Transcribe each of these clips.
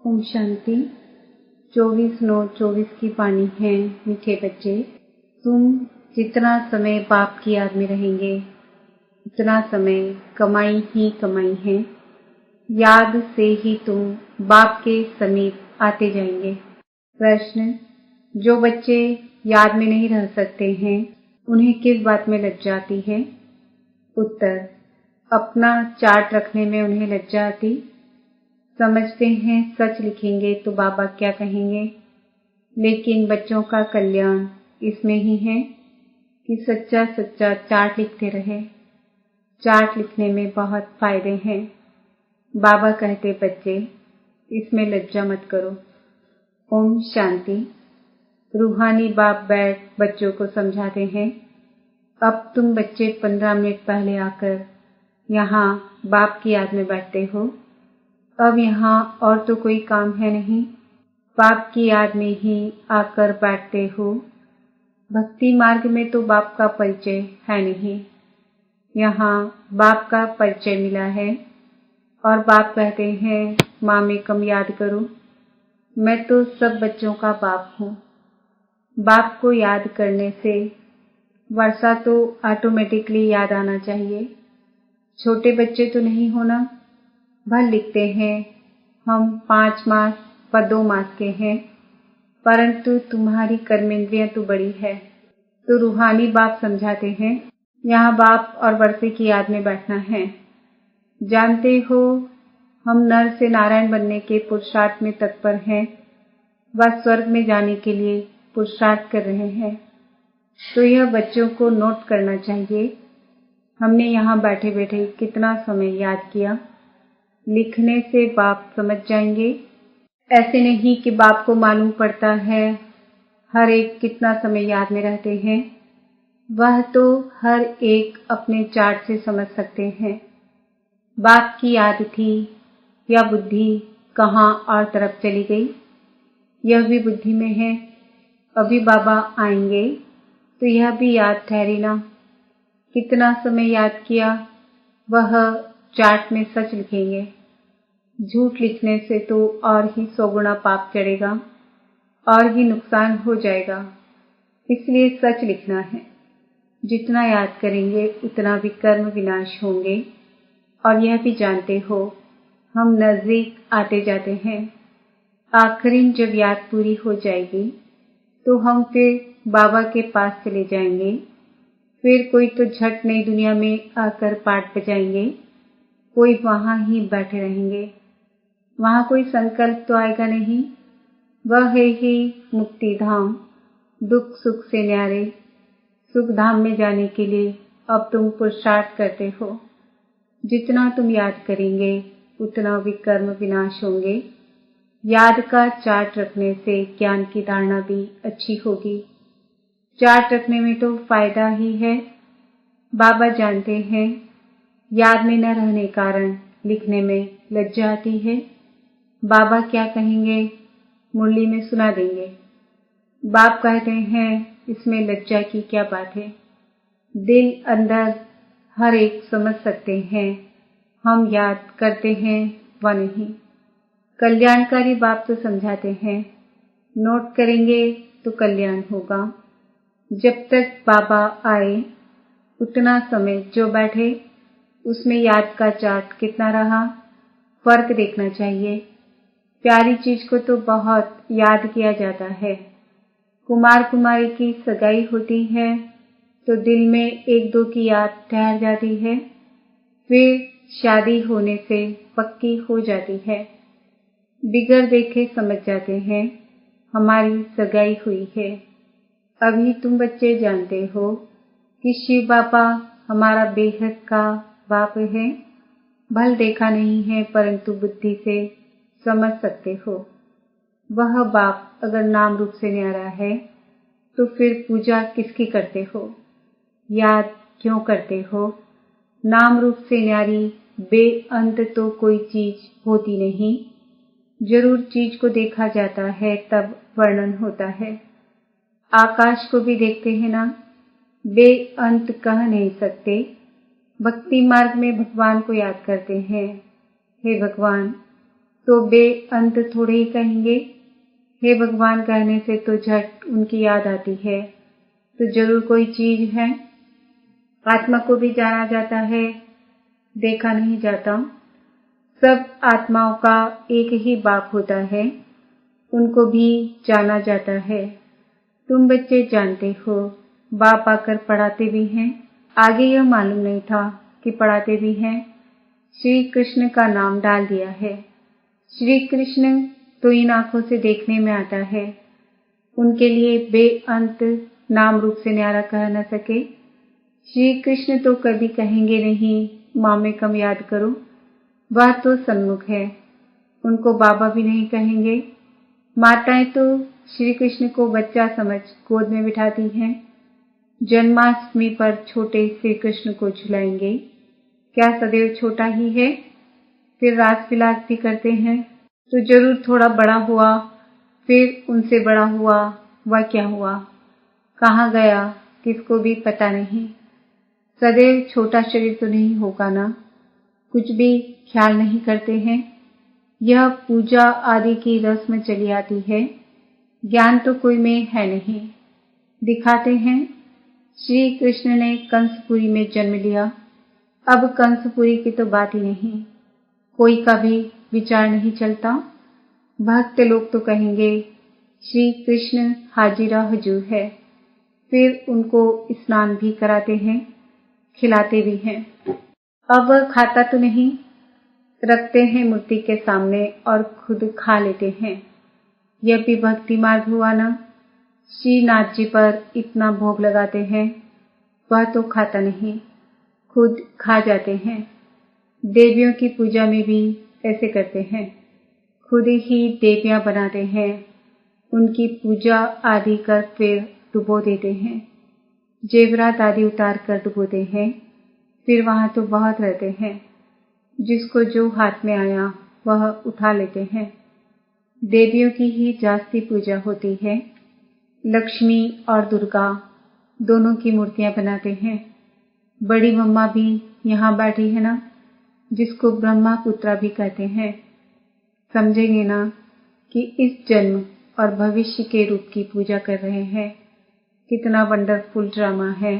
ओम शांति। 24/9/24 की वाणी है। मीठे बच्चे, तुम जितना समय बाप की याद में रहेंगे उतना समय कमाई ही कमाई है। याद से ही तुम बाप के समीप आते जाएंगे। प्रश्न: जो बच्चे याद में नहीं रह सकते हैं उन्हें किस बात में लज्जा आती है? उत्तर: अपना चार्ट रखने में उन्हें लज्जा आती। समझते हैं सच लिखेंगे तो बाबा क्या कहेंगे, लेकिन बच्चों का कल्याण इसमें ही है कि सच्चा सच्चा चार्ट लिखते रहे। चार्ट लिखने में बहुत फायदे हैं। बाबा कहते बच्चे इसमें लज्जा मत करो। ओम शांति। रूहानी बाप बैठ बच्चों को समझाते हैं। अब तुम बच्चे 15 मिनट पहले आकर यहाँ बाप की याद में बैठते हो। अब यहाँ और तो कोई काम है नहीं, बाप की याद में ही आकर बैठते हो। भक्ति मार्ग में तो बाप का परिचय है नहीं, यहाँ बाप का परिचय मिला है और बाप कहते हैं माँ में कम याद करो, मैं तो सब बच्चों का बाप हूँ। बाप को याद करने से वर्षा तो ऑटोमेटिकली याद आना चाहिए। छोटे बच्चे तो नहीं होना। भल लिखते हैं हम 5 मास व 2 मास के हैं, परंतु तुम्हारी कर्मेंद्रियां तो बड़ी है। तो रूहानी बाप समझाते हैं यहाँ बाप और वर्षे की याद में बैठना है। जानते हो हम नर से नारायण बनने के पुरुषार्थ में तत्पर हैं व स्वर्ग में जाने के लिए पुरुषार्थ कर रहे हैं। तो यह बच्चों को नोट करना चाहिए। हमने यहाँ बैठे बैठे कितना समय याद किया। लिखने से बाप समझ जाएंगे। ऐसे नहीं कि बाप को मालूम पड़ता है हर एक कितना समय याद में रहते हैं। वह तो हर एक अपने चार्ट से समझ सकते हैं। बाप की याद थी या बुद्धि कहाँ और तरफ चली गई, यह भी बुद्धि में है। अभी बाबा आएंगे तो यह भी याद ठहरी ना। कितना समय याद किया वह चार्ट में सच लिखेंगे। झूठ लिखने से तो और ही 100 गुना पाप चढ़ेगा और ही नुकसान हो जाएगा। इसलिए सच लिखना है। जितना याद करेंगे उतना भी कर्म विनाश होंगे। और यह भी जानते हो हम नजदीक आते जाते हैं। आखिरी जब याद पूरी हो जाएगी तो हम फिर बाबा के पास चले जाएंगे। फिर कोई तो झट नई दुनिया में आकर पाठ बजाएंगे, कोई वहां ही बैठे रहेंगे। वहां कोई संकल्प तो आएगा नहीं। वह है ही मुक्ति धाम, दुख सुख से न्यारे। सुख धाम में जाने के लिए अब तुम पुरुषार्थ करते हो। जितना तुम याद करेंगे उतना विकर्म विनाश होंगे। याद का चार्ट रखने से ज्ञान की धारणा भी अच्छी होगी। चार्ट रखने में तो फायदा ही है। बाबा जानते हैं याद में न रहने कारण लिखने में लज्जा आती है। बाबा क्या कहेंगे मुरली में सुना देंगे। बाप कहते हैं इसमें लज्जा की क्या बात है। दिल अंदर हर एक समझ सकते हैं हम याद करते हैं व नहीं। कल्याणकारी बाप तो समझाते हैं नोट करेंगे तो कल्याण होगा। जब तक बाबा आए उतना समय जो बैठे उसमें याद का चार्ट कितना रहा, फर्क देखना चाहिए। प्यारी चीज को तो बहुत याद किया जाता है। कुमार कुमारी की सगाई होती है तो दिल में 1-2 की याद ठहर जाती है, फिर शादी होने से पक्की हो जाती है। बिगर देखे समझ जाते हैं हमारी सगाई हुई है। अभी तुम बच्चे जानते हो कि शिव बाबा हमारा बेहद का बाप है। भल देखा नहीं है परंतु बुद्धि से समझ सकते हो। वह बाप अगर नाम रूप से न्यारा है तो फिर पूजा किसकी करते हो, याद क्यों करते हो? नाम रूप से न्यारी बेअंत तो कोई चीज होती नहीं। जरूर चीज को देखा जाता है तब वर्णन होता है। आकाश को भी देखते हैं ना, बेअंत कह नहीं सकते। भक्ति मार्ग में भगवान को याद करते हैं, हे भगवान तो बेअंत थोड़े ही कहेंगे। हे भगवान कहने से तो झट उनकी याद आती है, तो जरूर कोई चीज है। आत्मा को भी जाना जाता है, देखा नहीं जाता। सब आत्माओं का एक ही बाप होता है, उनको भी जाना जाता है। तुम बच्चे जानते हो, बाप आकर पढ़ाते भी हैं। आगे यह मालूम नहीं था कि पढ़ाते भी हैं। श्री कृष्ण का नाम डाल दिया है। श्री कृष्ण तो इन आंखों से देखने में आता है, उनके लिए बेअंत नाम रूप से न्यारा कह न सके। श्री कृष्ण तो कभी कहेंगे नहीं माँ में कम याद करो, वह तो सन्मुख है, उनको बाबा भी नहीं कहेंगे। माताएं तो श्री कृष्ण को बच्चा समझ गोद में बिठाती हैं। जन्माष्टमी पर छोटे श्री कृष्ण को झुलाएंगे, क्या सदैव छोटा ही है? फिर रास विलास भी करते हैं, तो जरूर थोड़ा बड़ा हुआ, फिर उनसे बड़ा हुआ। वह क्या हुआ, कहाँ गया, किसको भी पता नहीं। सदैव छोटा शरीर तो नहीं होगा ना, कुछ भी ख्याल नहीं करते हैं। यह पूजा आदि की रस्म चली आती है, ज्ञान तो कोई में है नहीं। दिखाते हैं श्री कृष्ण ने कंसपुरी में जन्म लिया, अब कंसपुरी की तो बात ही नहीं, कोई का भी विचार नहीं चलता। भक्त लोग तो कहेंगे श्री कृष्ण हाजिरा हुजूर है, फिर उनको स्नान भी कराते हैं, खिलाते भी हैं। अब वह खाता तो नहीं, रखते हैं मूर्ति के सामने और खुद खा लेते हैं। यह भी भक्ति मार्ग हुआ ना। श्रीनाथ जी पर इतना भोग लगाते हैं, वह तो खाता नहीं, खुद खा जाते हैं। देवियों की पूजा में भी ऐसे करते हैं, खुद ही देवियां बनाते हैं, उनकी पूजा आदि कर फिर डुबो देते हैं। जेवरात आदि उतार कर डुबोते हैं, फिर वहां तो बहुत रहते हैं, जिसको जो हाथ में आया वह उठा लेते हैं। देवियों की ही जास्ती पूजा होती है। लक्ष्मी और दुर्गा दोनों की मूर्तियां बनाते हैं। बड़ी मम्मा भी यहाँ बैठी है ना, जिसको ब्रह्मा पुत्रा भी कहते हैं। समझेंगे ना कि इस जन्म और भविष्य के रूप की पूजा कर रहे हैं। कितना वंडरफुल ड्रामा है।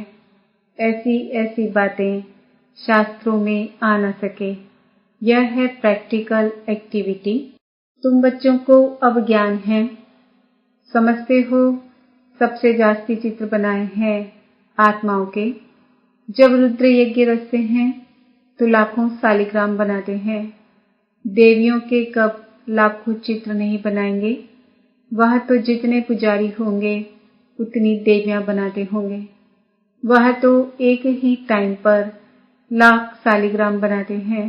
ऐसी ऐसी बातें शास्त्रों में आ न सके। यह है प्रैक्टिकल एक्टिविटी। तुम बच्चों को अब ज्ञान है, समझते हो। सबसे जास्ती चित्र बनाए हैं आत्माओं के। जब रुद्र यज्ञ रचते हैं तो लाखों शालिग्राम बनाते हैं। देवियों के कब लाखों चित्र नहीं बनाएंगे। वह तो जितने पुजारी होंगे उतनी देवियां बनाते होंगे। वह तो एक ही टाइम पर लाख शालिग्राम बनाते हैं।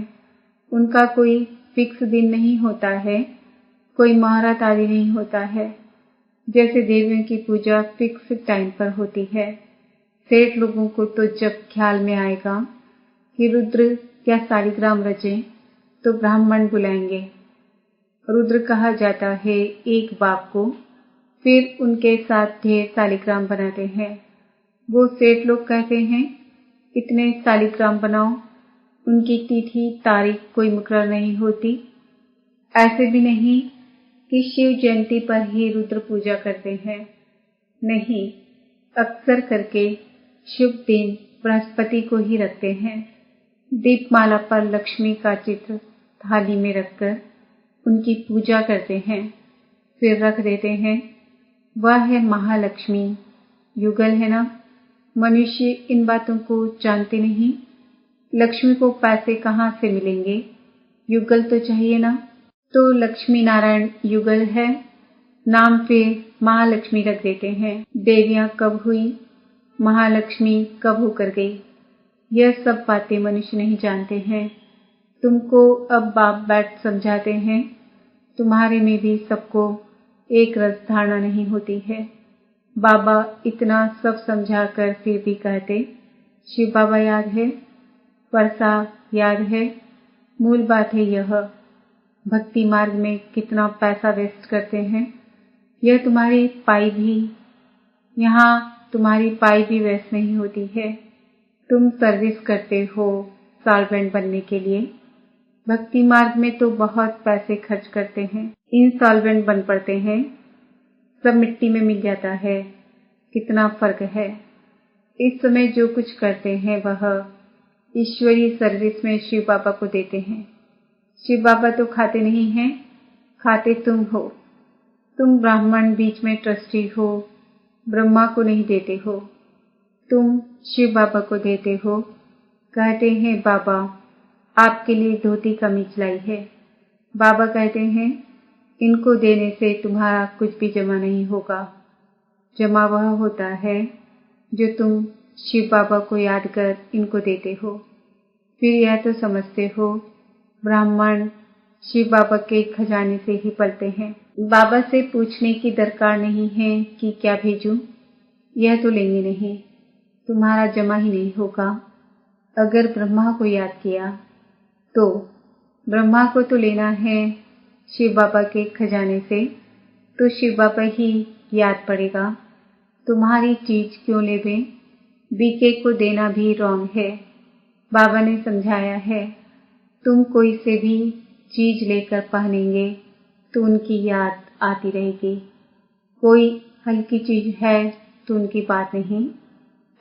उनका कोई फिक्स दिन नहीं होता है, कोई मुहूर्त आदि नहीं होता है, जैसे देवियों की पूजा फिक्स टाइम पर होती है। सेठ लोगों को तो जब ख्याल में आएगा कि रुद्र या शालिग्राम रचे तो ब्राह्मण बुलाएंगे। रुद्र कहा जाता है एक बाप को, फिर उनके साथ ढेर शालिग्राम बनाते हैं। वो सेठ लोग कहते हैं इतने शालिग्राम बनाओ, उनकी तिथि तारीख कोई मुकर्रर नहीं होती। ऐसे भी नहीं कि शिव जयंती पर ही रुद्र पूजा करते हैं, नहीं, अक्सर करके शुभ दिन बृहस्पति को ही रखते हैं। दीपमाला पर लक्ष्मी का चित्र थाली में रखकर उनकी पूजा करते हैं, फिर रख देते हैं। वह है महालक्ष्मी। युगल है ना। मनुष्य इन बातों को जानते नहीं। लक्ष्मी को पैसे कहाँ से मिलेंगे, युगल तो चाहिए ना। तो लक्ष्मी नारायण युगल है, नाम फिर महालक्ष्मी रख देते हैं। देवियां कब हुई, महालक्ष्मी कब होकर गई, यह सब बातें मनुष्य नहीं जानते हैं। तुमको अब बाप बैठ समझाते हैं। तुम्हारे में भी सबको एक रस धारणा नहीं होती है। बाबा इतना सब समझाकर फिर भी कहते शिव बाबा याद है, वर्षा याद है। मूल बात है यह, भक्ति मार्ग में कितना पैसा वेस्ट करते हैं। यह तुम्हारी पाई भी, यहाँ तुम्हारी पाई भी वेस्ट नहीं होती है। तुम सर्विस करते हो सॉल्वेंट बनने के लिए। भक्ति मार्ग में तो बहुत पैसे खर्च करते हैं, इंसॉल्वेंट बन पड़ते हैं, सब मिट्टी में मिल जाता है। कितना फर्क है। इस समय जो कुछ करते हैं वह ईश्वरीय सर्विस में शिव बाबा को देते हैं। शिव बाबा तो खाते नहीं हैं, खाते तुम हो। तुम ब्राह्मण बीच में ट्रस्टी हो, ब्रह्मा को नहीं देते हो, तुम शिव बाबा को देते हो। कहते हैं बाबा आपके लिए धोती कमीज लाई है। बाबा कहते हैं इनको देने से तुम्हारा कुछ भी जमा नहीं होगा, जमा वह होता है जो तुम शिव बाबा को याद कर इनको देते हो। फिर यह तो समझते हो ब्राह्मण शिव बाबा के खजाने से ही पलते हैं। बाबा से पूछने की दरकार नहीं है कि क्या भेजूं, यह तो लेंगे नहीं, तुम्हारा जमा ही नहीं होगा। अगर ब्रह्मा को याद किया तो ब्रह्मा को तो लेना है शिव बाबा के खजाने से, तो शिव बाबा ही याद पड़ेगा। तुम्हारी चीज क्यों लेवे, बीके को देना भी रॉन्ग है। बाबा ने समझाया है तुम कोई से भी चीज लेकर पहनेंगे तो उनकी याद आती रहेगी। कोई हल्की चीज है तो उनकी बात नहीं,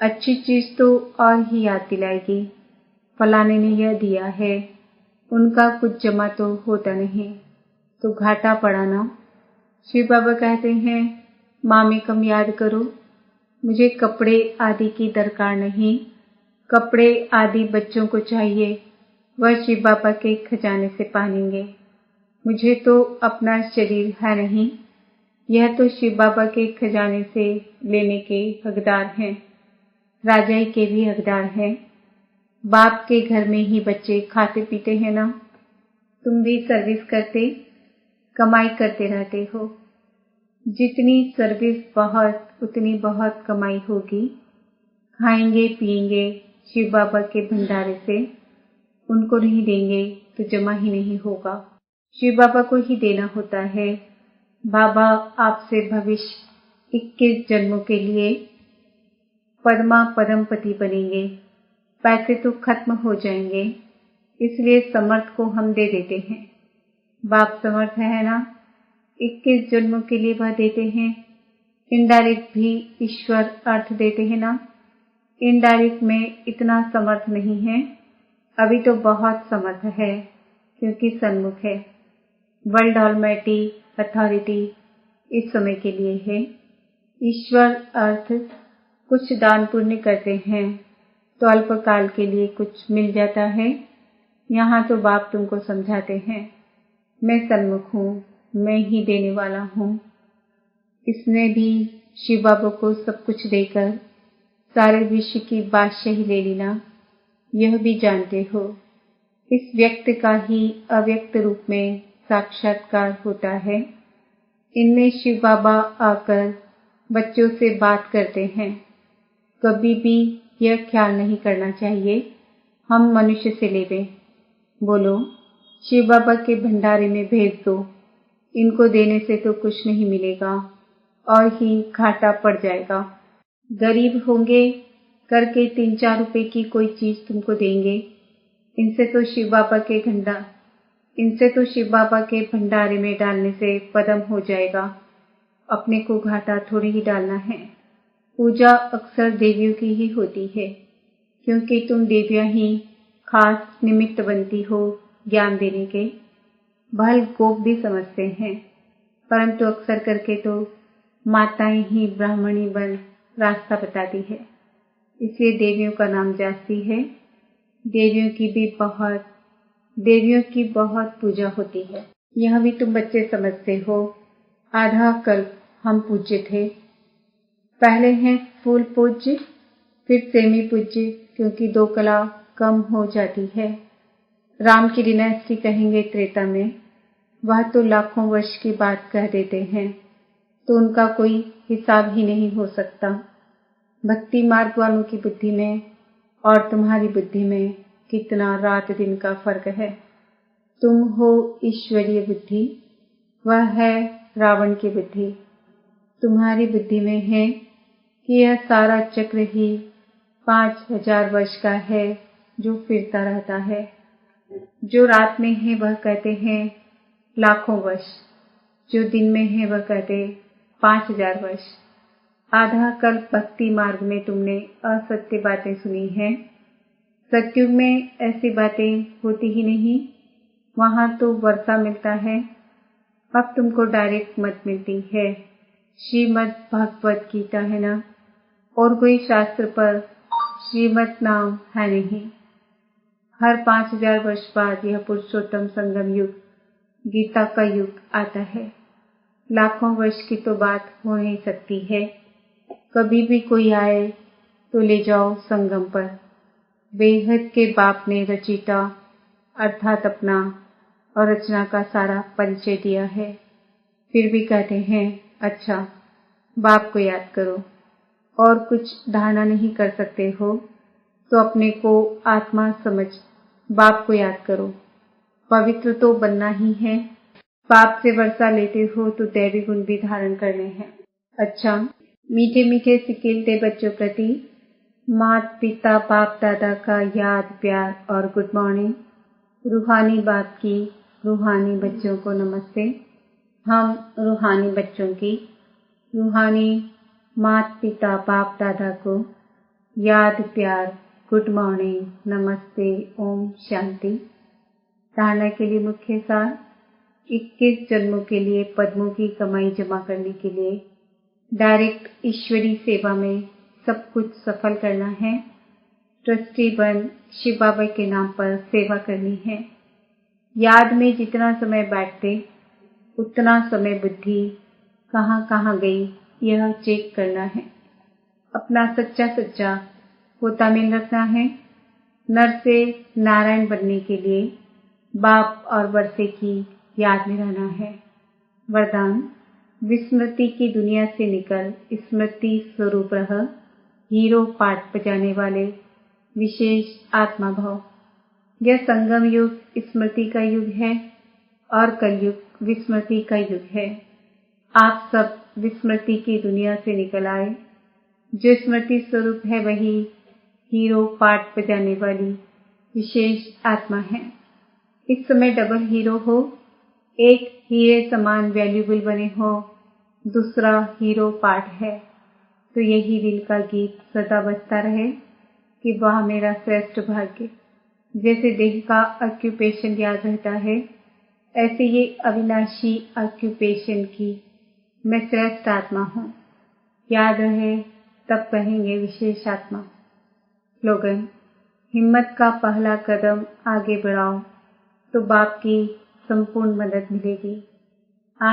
अच्छी चीज तो और ही याद दिलाएगी। फलाने ने यह दिया है, उनका कुछ जमा तो होता नहीं, तो घाटा पड़ा ना। शिव बाबा कहते हैं माँ में कम याद करो, मुझे कपड़े आदि की दरकार नहीं। कपड़े आदि बच्चों को चाहिए, वह शिव बाबा के खजाने से पहनेंगे। मुझे तो अपना शरीर है नहीं, यह तो शिव बाबा के खजाने से लेने के हकदार हैं। राजाई के भी हकदार हैं। बाप के घर में ही बच्चे खाते पीते हैं ना। तुम भी सर्विस करते, कमाई करते रहते हो। जितनी सर्विस बहुत, उतनी बहुत कमाई होगी। खाएंगे पिएंगे शिव बाबा के भंडारे से, उनको नहीं देंगे तो जमा ही नहीं होगा। शिव बाबा को ही देना होता है। बाबा आपसे भविष्य 21 जन्मों के लिए परमा परमपति बनेंगे। पैसे तो खत्म हो जाएंगे, इसलिए समर्थ को हम दे देते हैं। बाप समर्थ है ना, 21 जन्मों के लिए वह देते हैं। इनडायरेक्ट भी ईश्वर अर्थ देते हैं ना। इनडायरेक्ट में इतना समर्थ नहीं है, अभी तो बहुत समर्थ है क्योंकि सन्मुख है। वर्ल्ड ऑलमाइटी अथॉरिटी इस समय के लिए है। ईश्वर अर्थ कुछ दान पुण्य करते हैं तो अल्पकाल के लिए कुछ मिल जाता है। यहाँ तो बाप तुमको समझाते हैं मैं सन्मुख हूँ, मैं ही देने वाला हूँ। इसने भी शिव बाबा को सब कुछ देकर सारे विश्व की बादशाही ले ली ना, यह भी जानते हो। इस व्यक्त का ही अव्यक्त रूप में साक्षात्कार होता है। इनमें शिव बाबा आकर बच्चों से बात करते हैं। कभी भी यह ख्याल नहीं करना चाहिए हम मनुष्य से लेवे। बोलो शिव बाबा के भंडारे में भेज दो, इनको देने से तो कुछ नहीं मिलेगा और ही घाटा पड़ जाएगा। गरीब होंगे करके 3-4 रुपए की कोई चीज तुमको देंगे, इनसे तो शिव बाबा के भंडारे में डालने से पदम हो जाएगा। अपने को घाटा थोड़ी ही डालना है। पूजा अक्सर देवियों की ही होती है, क्योंकि तुम देवियां ही खास निमित्त बनती हो ज्ञान देने के। भल गोप भी समझते हैं, परंतु अक्सर करके तो माताएं ही ब्राह्मणी बन रास्ता बताती है, इसलिए देवियों का नाम जास्ती है। देवियों की बहुत पूजा होती है। यह भी तुम बच्चे समझते हो। आधा कल्प हम पूज्य थे, पहले हैं फूल पूज्य, फिर सेमी पूज्य, क्योंकि 2 कला कम हो जाती है। राम की डिनेस्टी कहेंगे त्रेता में, वह तो लाखों वर्ष की बात कह देते हैं, तो उनका कोई हिसाब ही नहीं हो सकता। भक्ति मार्ग वालों की बुद्धि में और तुम्हारी बुद्धि में कितना रात दिन का फर्क है। तुम हो ईश्वरीय बुद्धि, वह है रावण की बुद्धि। तुम्हारी बुद्धि में है कि यह सारा चक्र ही 5000 वर्ष का है जो फिरता रहता है। जो रात में है वह कहते हैं लाखों वर्ष, जो दिन में है वह कहते 5000 वर्ष। आधा कल्प भक्ति मार्ग में तुमने असत्य बातें सुनी हैं। सत्युग में ऐसी बातें होती ही नहीं, वहां तो वर्षा मिलता है। अब तुमको डायरेक्ट मत मिलती है। श्रीमद् भगवत गीता है ना, और कोई शास्त्र पर श्रीमद् नाम है नहीं। हर 5000 वर्ष बाद यह पुरुषोत्तम संगम युग, गीता का युग आता है। लाखों वर्ष की तो बात हो नहीं सकती है। कभी भी कोई आए तो ले जाओ संगम पर। बेहद के बाप ने रचिता अर्थात अपना और रचना का सारा परिचय दिया है। फिर भी कहते हैं अच्छा बाप को याद करो, और कुछ धारणा नहीं कर सकते हो तो अपने को आत्मा समझ बाप को याद करो। पवित्र तो बनना ही है। बाप से वर्षा लेते हो तो दैवी गुण भी धारण करने हैं। अच्छा, मीठे मीठे सिकिलते बच्चों प्रति माता पिता बाप दादा का याद प्यार और गुड मॉर्निंग। रूहानी बाप की रूहानी बच्चों को नमस्ते। हम रूहानी बच्चों की रूहानी माता पिता बाप दादा को याद प्यार गुड मॉर्निंग नमस्ते ओम शांति। धारणा के लिए मुख्य सार 21 जन्मों के लिए पद्मों की कमाई जमा करने के लिए डायरेक्ट ईश्वरी सेवा में सब कुछ सफल करना है। ट्रस्टी बन शिव बाबा के नाम पर सेवा करनी है। याद में जितना समय बैठते उतना समय बुद्धि कहाँ कहाँ गई यह चेक करना है। अपना सच्चा सच्चा होता में रखना है। नर से नारायण बनने के लिए बाप और वर्षे की याद में रहना है। वरदान, विस्मृति की दुनिया से निकल स्मृति स्वरूप रह। हीरो पाठ बजाने वाले विशेष आत्मा भाव। यह संगम युग स्मृति का युग है और कलयुग विस्मृति का युग है। आप सब विस्मृति की दुनिया से निकल आए। जो स्मृति स्वरूप है वही हीरो पाठ बजाने वाली विशेष आत्मा है। इस समय डबल हीरो हो। एक हीरे समान वैल्यूबल बने हो, दूसरा हीरो पार्ट है। तो यही दिल का गीत सदा बजता रहे कि वह मेरा श्रेष्ठ भाग्य। जैसे देह का ऑक्यूपेशन याद रहता है, ऐसे ये अविनाशी ऑक्यूपेशन की मैं श्रेष्ठ आत्मा हूँ। याद रहे तब कहेंगे विशेष आत्मा। स्लोगन, हिम्मत का पहला कदम आगे बढ़ाओ तो बाप की संपूर्ण मदद मिलेगी।